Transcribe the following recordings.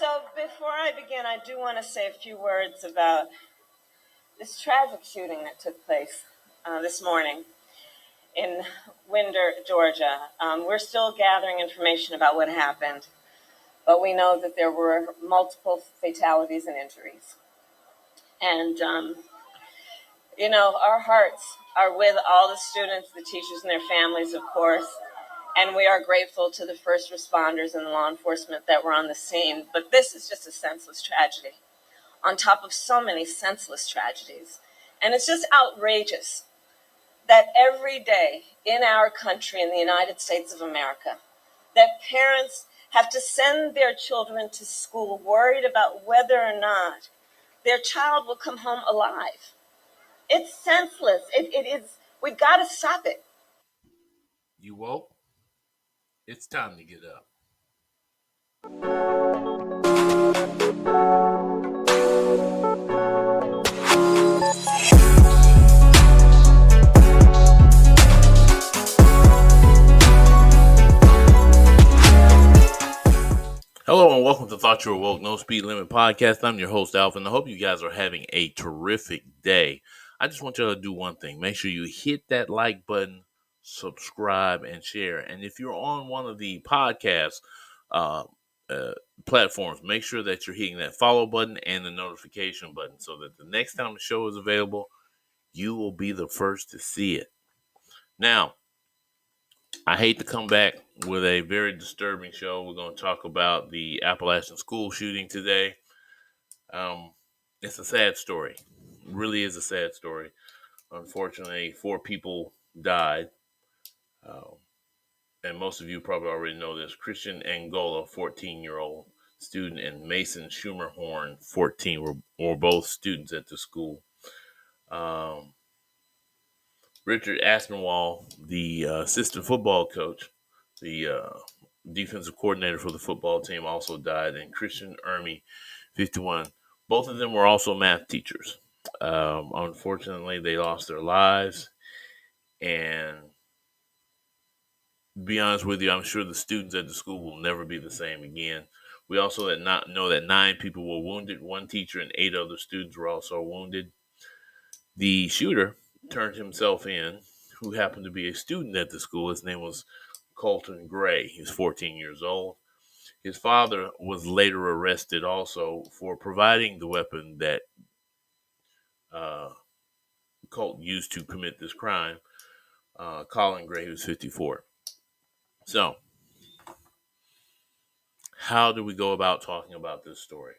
So before I begin, I do want to say a few words about this tragic shooting that took place this morning in Winder, Georgia. We're still gathering information about what happened, but we know that there were multiple fatalities and injuries. And, our hearts are with all the students, the teachers, and their families, of course. And we are grateful to the first responders and the law enforcement that were on the scene. But this is just a senseless tragedy on top of so many senseless tragedies. And it's just outrageous that every day in our country, in the United States of America, that parents have to send their children to school worried about whether or not their child will come home alive. It's senseless. It is. We got to stop it. You woke? It's time to get up. Hello and welcome to Thought You Were Woke, No Speed Limit Podcast. I'm your host, Alvin. I hope you guys are having a terrific day. I just want y'all to do one thing. Make sure you hit that like button, subscribe, and share. And if you're on one of the podcast uh, platforms, make sure that you're hitting that follow button and the notification button so that the next time the show is available, you will be the first to see it. Now, I hate to come back with a very disturbing show. We're going to talk about the Appalachian school shooting today. It's a sad story. It really is a sad story. Unfortunately, 4 people died. And most of you probably already know this. Christian Angola, 14-year-old student, and Mason Schumerhorn, 14, were both students at the school. Richard Aspinwall, the assistant football coach, the defensive coordinator for the football team, also died, and Christian Ermy, 51. Both of them were also math teachers. Unfortunately, they lost their lives, and to be honest with you, I'm sure the students at the school will never be the same again. We also know that 9 people were wounded. 1 teacher and 8 other students were also wounded. The shooter turned himself in, who happened to be a student at the school. His name was Colton Gray. He's 14 years old. His father was later arrested also for providing the weapon that Colt used to commit this crime. Colin Gray, who's 54. So, how do we go about talking about this story?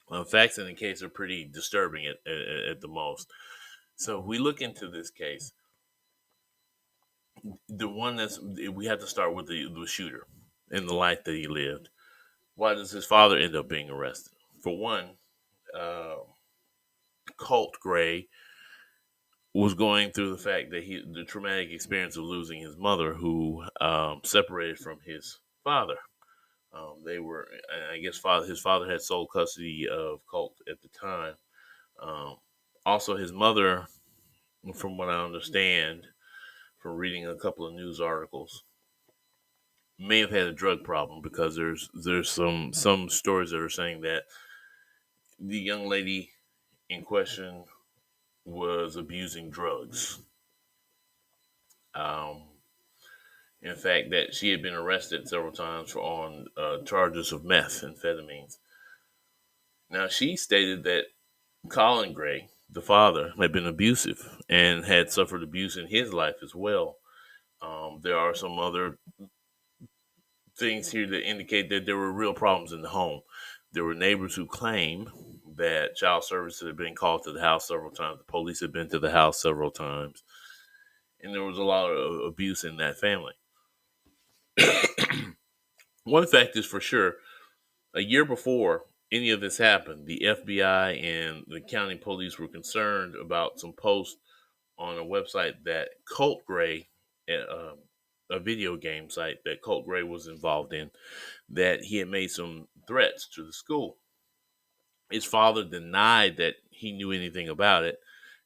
Well, facts in the case are pretty disturbing at the most. So, if we look into this case, we have to start with the shooter and the life that he lived. Why does his father end up being arrested? For one, uh, Colt Gray was going through the fact that the traumatic experience of losing his mother, who separated from his father. They were, I guess, his father had sole custody of Colt at the time. Um, Also, his mother, from what I understand, from reading a couple of news articles, may have had a drug problem because there's some stories that are saying that the young lady in question was abusing drugs. Um, in fact, that she had been arrested several times on charges of methamphetamines. Now, she stated that Colin Gray, the father, had been abusive and had suffered abuse in his life as well. There are some other things here that indicate that there were real problems in the home. There were neighbors who claim that child services had been called to the house several times. The police had been to the house several times. And there was a lot of abuse in that family. One fact is for sure, a year before any of this happened, the FBI and the county police were concerned about some posts on a website that Colt Gray, a video game site that Colt Gray was involved in, that he had made some threats to the school. His father denied that he knew anything about it,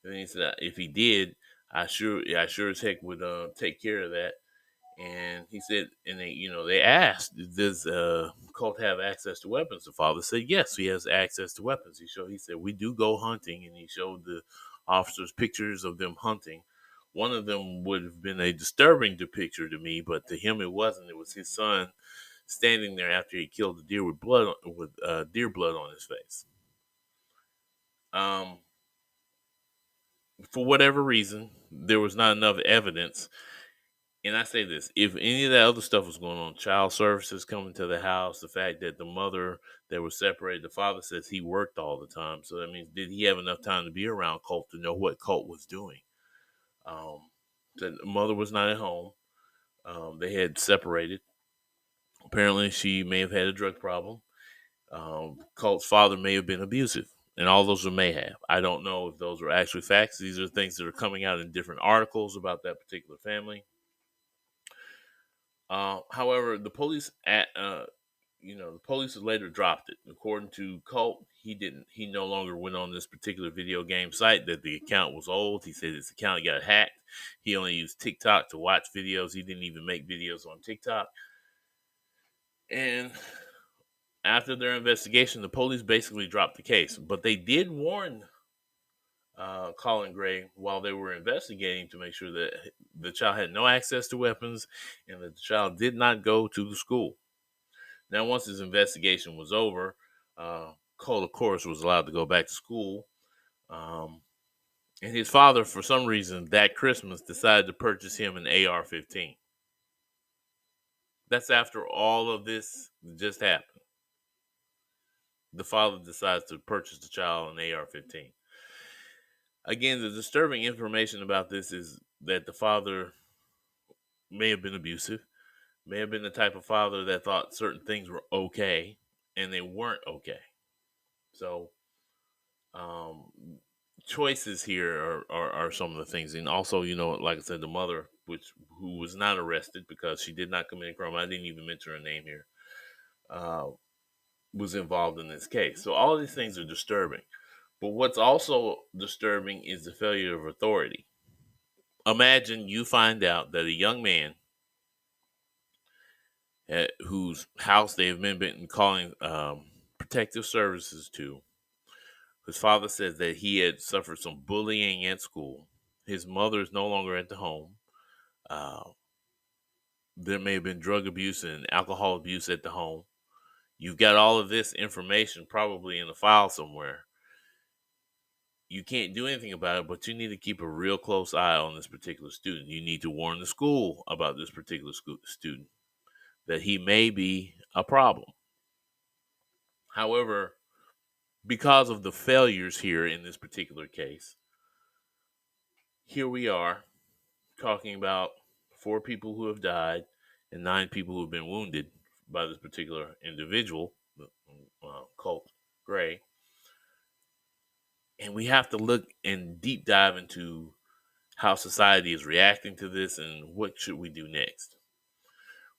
and he said if he did, I sure as heck would take care of that. And he said, and they asked, does Colt have access to weapons? The father said, yes, he has access to weapons. He said, we do go hunting, and he showed the officers pictures of them hunting. One of them would have been a disturbing picture to me, but to him it wasn't. It was his son standing there after he killed the deer with deer blood on his face. Um, for whatever reason, there was not enough evidence. And I say this, if any of that other stuff was going on, child services coming to the house, the fact that the mother that was separated, the father says he worked all the time. So that means, did he have enough time to be around Colt to know what Colt was doing? The mother was not at home. They had separated. Apparently, she may have had a drug problem. Colt's father may have been abusive. And all those are may have. I don't know if those are actually facts. These are things that are coming out in different articles about that particular family. However, the police the police later dropped it. According to Colt, he didn't. He no longer went on this particular video game site. That the account was old. He said his account got hacked. He only used TikTok to watch videos. He didn't even make videos on TikTok. And after their investigation, the police basically dropped the case. But they did warn Colin Gray while they were investigating to make sure that the child had no access to weapons and that the child did not go to the school. Now, once his investigation was over, Cole, of course, was allowed to go back to school. And his father, for some reason, that Christmas decided to purchase him an AR-15. That's after all of this just happened. The father decides to purchase the child an AR-15. Again, the disturbing information about this is that the father may have been abusive, may have been the type of father that thought certain things were okay, and they weren't okay. So, choices here are some of the things. And also, like I said, the mother, who was not arrested because she did not commit a crime, I didn't even mention her name here, was involved in this case. So all of these things are disturbing. But what's also disturbing is the failure of authority. Imagine you find out that a young man whose house they've been calling protective services to, his father says that he had suffered some bullying at school. His mother is no longer at the home. Uh, there may have been drug abuse and alcohol abuse at the home. You've got all of this information probably in a file somewhere. You can't do anything about it, but you need to keep a real close eye on this particular student. You need to warn the school about this particular student, that he may be a problem. However, because of the failures here in this particular case, here we are talking about 4 people who have died and 9 people who have been wounded by this particular individual, Colt Gray. And we have to look and deep dive into how society is reacting to this and what should we do next.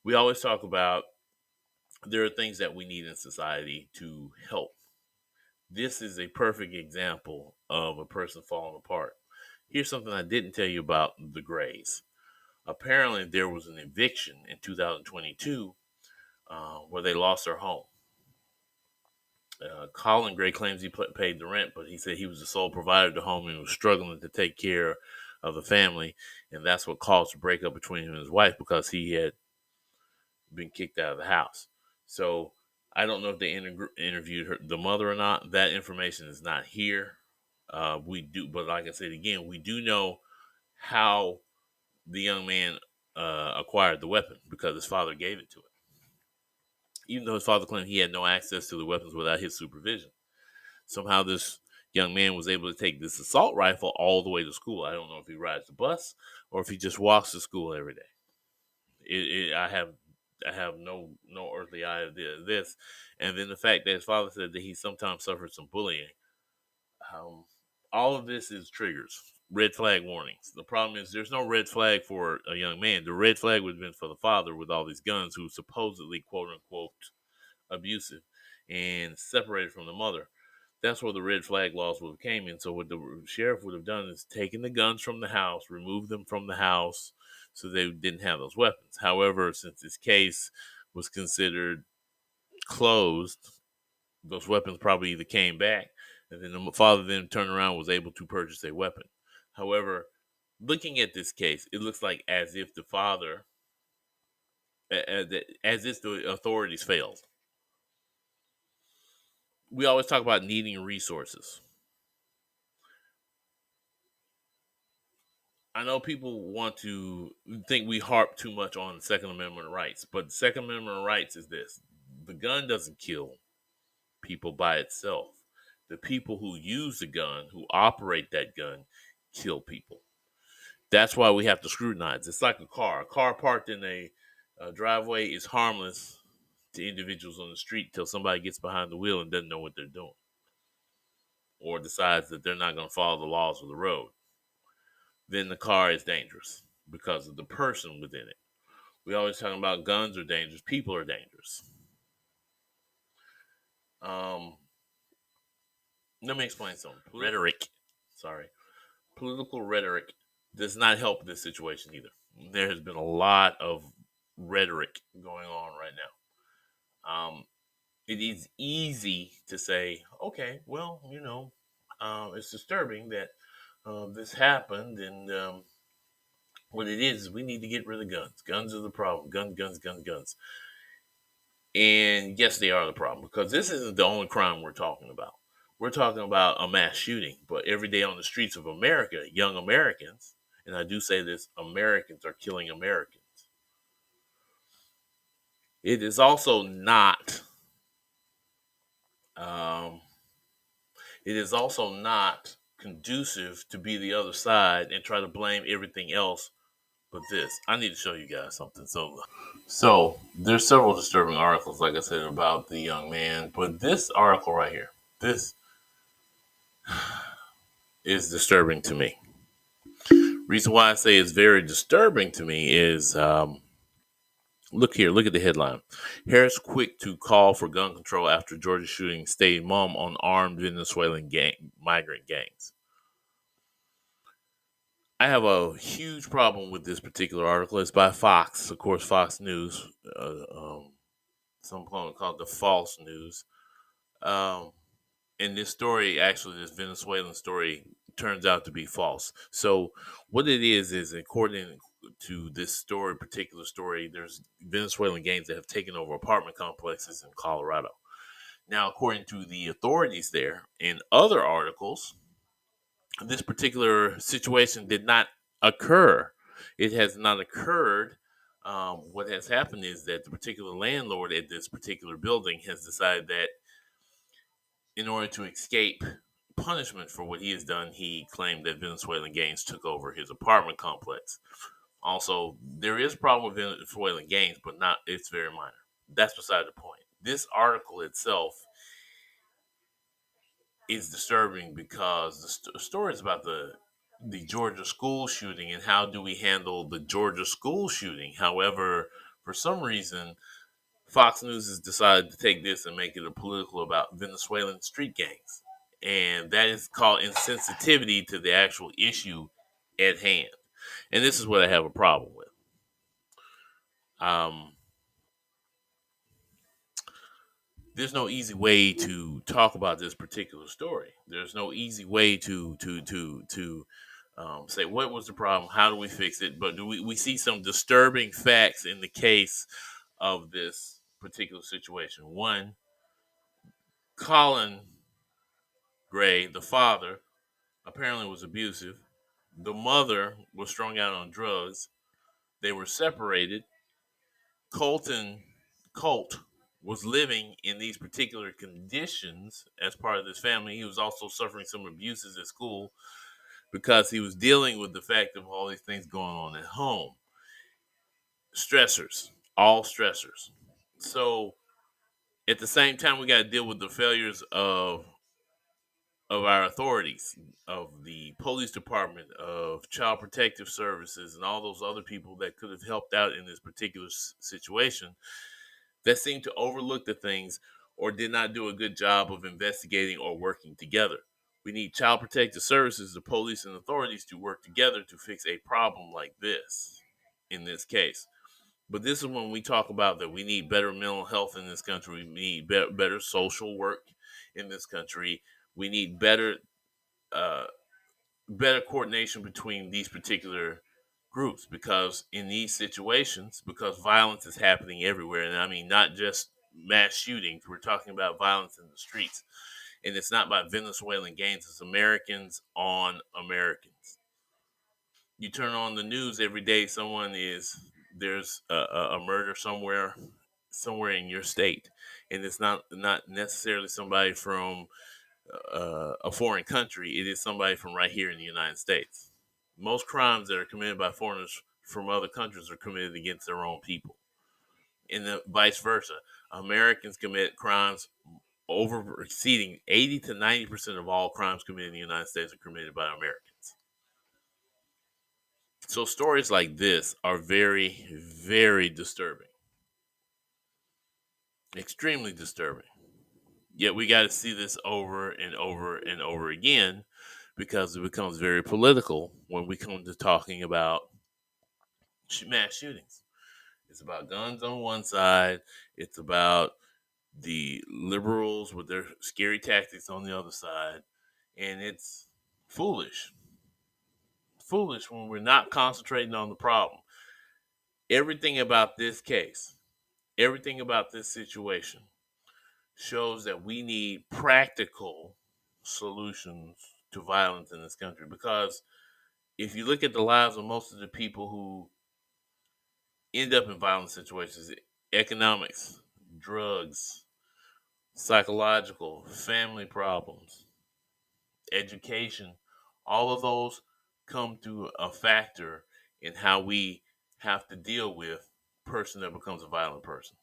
We always talk about there are things that we need in society to help. This is a perfect example of a person falling apart. Here's something I didn't tell you about the Grays. Apparently, there was an eviction in 2022 where they lost their home. Colin Gray claims he paid the rent, but he said he was the sole provider of the home and was struggling to take care of the family, and that's what caused the breakup between him and his wife because he had been kicked out of the house. So I don't know if they interviewed the mother or not. That information is not here. We do, but like I said again, we do know how the young man acquired the weapon because his father gave it to him. Even though his father claimed he had no access to the weapons without his supervision, somehow this young man was able to take this assault rifle all the way to school. I don't know if he rides the bus or if he just walks to school every day. I have no earthly idea of this. And then the fact that his father said that he sometimes suffered some bullying. All of this is triggers, red flag warnings. The problem is there's no red flag for a young man. The red flag would have been for the father with all these guns who supposedly, quote unquote, abusive and separated from the mother. That's where the red flag laws would have came in. So what the sheriff would have done is taken the guns from the house, removed them from the house so they didn't have those weapons. However, since this case was considered closed, those weapons probably either came back, and then the father then turned around and was able to purchase a weapon. However, looking at this case, it looks like as if the father, as if the authorities failed. We always talk about needing resources. I know people want to think we harp too much on Second Amendment rights, but Second Amendment rights is this: the gun doesn't kill people by itself. The people who use the gun, who operate that gun, kill people. That's why we have to scrutinize. It's like a car. A car parked in a driveway is harmless to individuals on the street until somebody gets behind the wheel and doesn't know what they're doing, or decides that they're not going to follow the laws of the road. Then the car is dangerous because of the person within it. We always talking about guns are dangerous. People are dangerous. Um, Let me explain something. Rhetoric, sorry, political rhetoric does not help this situation either. There has been a lot of rhetoric going on right now. It is easy to say, okay, well, it's disturbing that this happened, and what it is we need to get rid of guns. Guns are the problem. Guns, guns, guns, guns. And yes, they are the problem because this isn't the only crime we're talking about. We're talking about a mass shooting, but every day on the streets of America, young Americans, and I do say this, Americans are killing Americans. It is also not, um, it is also not conducive to be the other side and try to blame everything else but this. I need to show you guys something. So there's several disturbing articles, like I said, about the young man, but this article right here, this is disturbing to me. Reason why I say it's very disturbing to me is look here, look at the headline. Harris quick to call for gun control after Georgia shooting stayed mum on armed Venezuelan migrant gangs. I have a huge problem with this particular article. It's by Fox, of course, Fox News. Some call it the false news. Um, and this story, actually, this Venezuelan story, turns out to be false. So what it is according to this story, particular story, there's Venezuelan gangs that have taken over apartment complexes in Colorado. Now, according to the authorities there, in other articles, this particular situation did not occur. It has not occurred. What has happened is that the particular landlord at this particular building has decided that in order to escape punishment for what he has done, he claimed that Venezuelan gangs took over his apartment complex. Also, there is a problem with Venezuelan gangs, but not it's very minor. That's beside the point. This article itself is disturbing because the story is about the Georgia school shooting and how do we handle the Georgia school shooting. However, for some reason, Fox News has decided to take this and make it a political about Venezuelan street gangs. And that is called insensitivity to the actual issue at hand. And this is what I have a problem with. Um, there's no easy way to talk about this particular story. There's no easy way to say what was the problem, how do we fix it. But we see some disturbing facts in the case of this particular situation. One, Colin Gray, the father, apparently was abusive. The mother was strung out on drugs. They were separated. Colton Colt was living in these particular conditions as part of this family. He was also suffering some abuses at school because he was dealing with the fact of all these things going on at home. Stressors, all stressors. So at the same time, we got to deal with the failures of our authorities, of the police department, of child protective services, and all those other people that could have helped out in this particular situation that seem to overlook the things or did not do a good job of investigating or working together. We need child protective services, the police and authorities to work together to fix a problem like this in this case. But this is when we talk about that we need better mental health in this country. We need better social work in this country. We need uh, better coordination between these particular groups, because in these situations, because violence is happening everywhere, and I mean not just mass shootings. We're talking about violence in the streets, and it's not by Venezuelan gangs. It's Americans on Americans. You turn on the news every day, there's a murder somewhere in your state, and it's not necessarily somebody from a foreign country. It is somebody from right here in the United States. Most crimes that are committed by foreigners from other countries are committed against their own people, and the vice versa. Americans commit crimes over exceeding 80 to 90% of all crimes committed in the United States are committed by Americans. So stories like this are very, very disturbing, extremely disturbing. Yet we got to see this over and over and over again, because it becomes very political when we come to talking about mass shootings. It's about guns on one side, it's about the liberals with their scary tactics on the other side, and it's foolish. Foolish when we're not concentrating on the problem. Everything about this case, everything about this situation shows that we need practical solutions to violence in this country, because if you look at the lives of most of the people who end up in violent situations, economics, drugs, psychological, family problems, education, all of those come to a factor in how we have to deal with a person that becomes a violent person.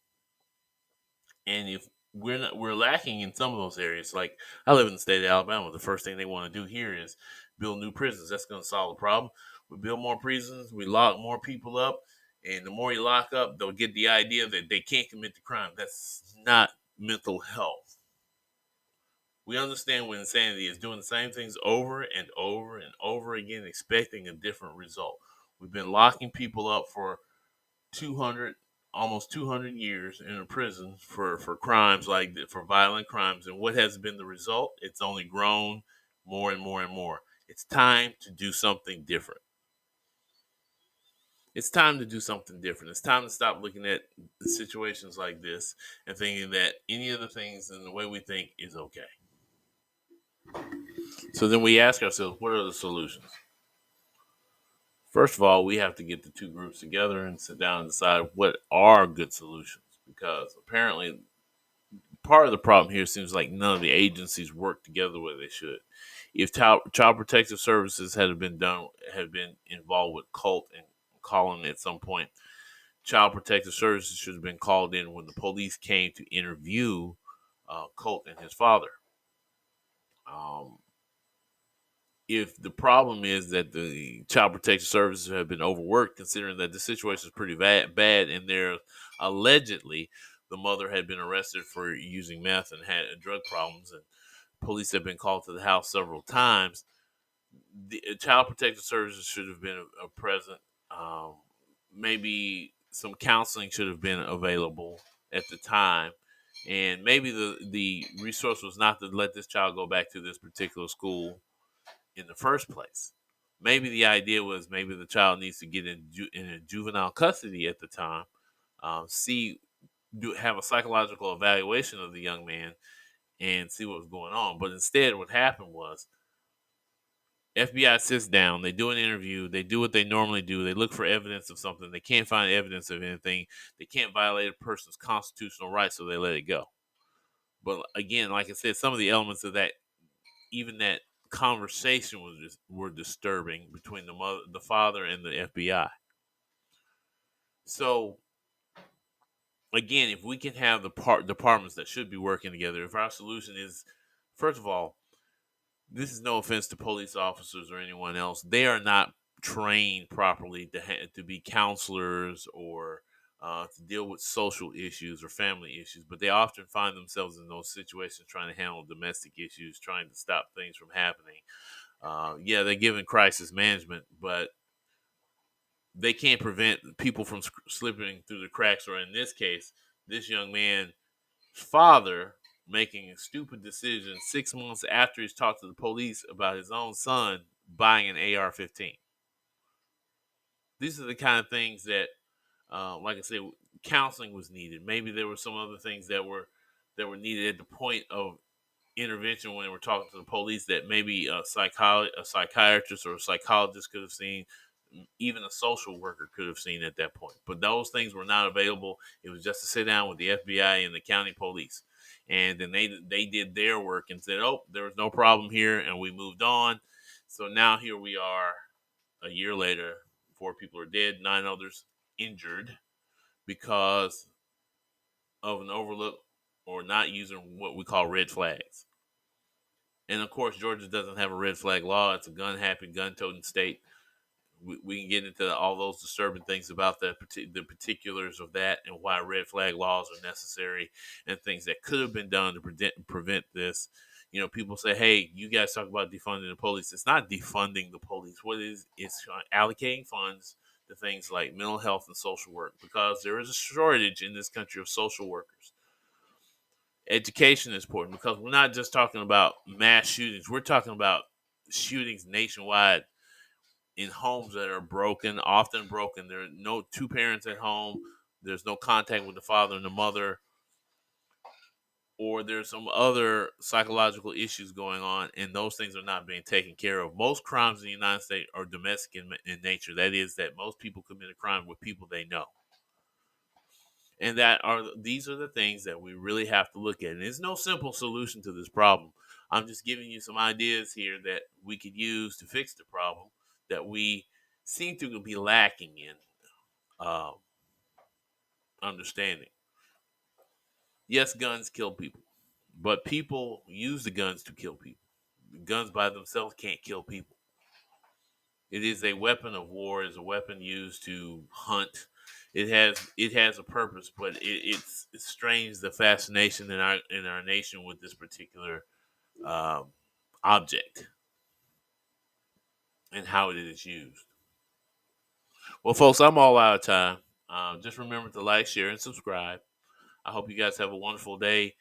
And if we're lacking in some of those areas, like I live in the state of Alabama, the first thing they want to do here is build new prisons. That's going to solve the problem. We build more prisons, we lock more people up, and the more you lock up, they'll get the idea that they can't commit the crime. That's not mental health. We understand what insanity is: doing the same things over and over and over again, expecting a different result. We've been locking people up for 200, almost 200 years in a prison for crimes like that, for violent crimes. And what has been the result? It's only grown more and more and more. It's time to do something different. It's time to do something different. It's time to stop looking at situations like this and thinking that any of the things and the way we think is okay. So then we ask ourselves, what are the solutions? First of all, we have to get the two groups together and sit down and decide what are good solutions, because apparently part of the problem here seems like none of the agencies work together where they should. If child protective services had been involved with Colt and Colin at some point, child protective services should have been called in when the police came to interview Colt and his father. Um, if the problem is that the child protective services have been overworked, considering that the situation is pretty bad, and there allegedly the mother had been arrested for using meth and had drug problems, and police have been called to the house several times, the child protective services should have been present. Um, Maybe some counseling should have been available at the time, and maybe the resource was not to let this child go back to this particular school in the first place. Maybe the idea was maybe the child needs to get in juvenile custody at the time, see, have a psychological evaluation of the young man, and see what was going on. But instead, what happened was FBI sits down, they do an interview, they do what they normally do, they look for evidence of something, they can't find evidence of anything, they can't violate a person's constitutional rights, so they let it go. But again, like I said, some of the elements of that, even that conversation were disturbing between the father, and the FBI. So again, if we can have the departments that should be working together, if our solution is, first of all, this is no offense to police officers or anyone else, they are not trained properly to be counselors or to deal with social issues or family issues, but they often find themselves in those situations trying to handle domestic issues, trying to stop things from happening. Yeah, they're given crisis management, but they can't prevent people from slipping through the cracks, or in this case, this young man's father making a stupid decision 6 months after he's talked to the police about his own son buying an AR-15. These are the kind of things that, like I said, counseling was needed. Maybe there were some other things that were needed at the point of intervention when they were talking to the police that maybe a psychiatrist or a psychologist could have seen, even a social worker could have seen at that point. But those things were not available. It was just to sit down with the FBI and the county police. And then they did their work and said, oh, there was no problem here, and we moved on. So now here we are a year later, 4 people are dead, 9 others injured because of an overlook or not using what we call red flags. And of course, Georgia doesn't have a red flag law. It's a gun-happy, gun-toting state. We can get into all those disturbing things about the particulars of that and why red flag laws are necessary and things that could have been done to prevent this. You know, people say, hey, you guys talk about defunding the police. It's not defunding the police. What it is, it's allocating funds to things like mental health and social work, because there is a shortage in this country of social workers. Education is important because we're not just talking about mass shootings. We're talking about shootings nationwide in homes that are broken, often broken. There are no 2 parents at home. There's no contact with the father and the mother, or there's some other psychological issues going on, and those things are not being taken care of. Most crimes in the United States are domestic in nature. That is, that most people commit a crime with people they know. And these are the things that we really have to look at. And there's no simple solution to this problem. I'm just giving you some ideas here that we could use to fix the problem that we seem to be lacking in understanding. Yes, guns kill people, but people use the guns to kill people. Guns by themselves can't kill people. It is a weapon of war. It's a weapon used to hunt. It has a purpose, but it strains the fascination in our nation with this particular object and how it is used. Well, folks, I'm all out of time. Just remember to like, share, and subscribe. I hope you guys have a wonderful day.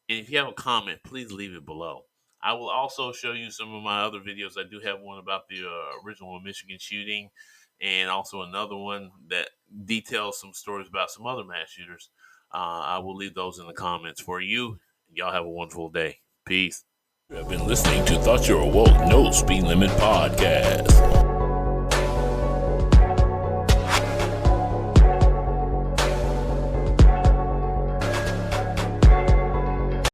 And if you have a comment, please leave it below. I will also show you some of my other videos. I do have one about the original Michigan shooting, and also another one that details some stories about some other mass shooters. I will leave those in the comments for you. Y'all have a wonderful day. Peace. You have been listening to Thought You're Awoke No Speed Limit Podcast.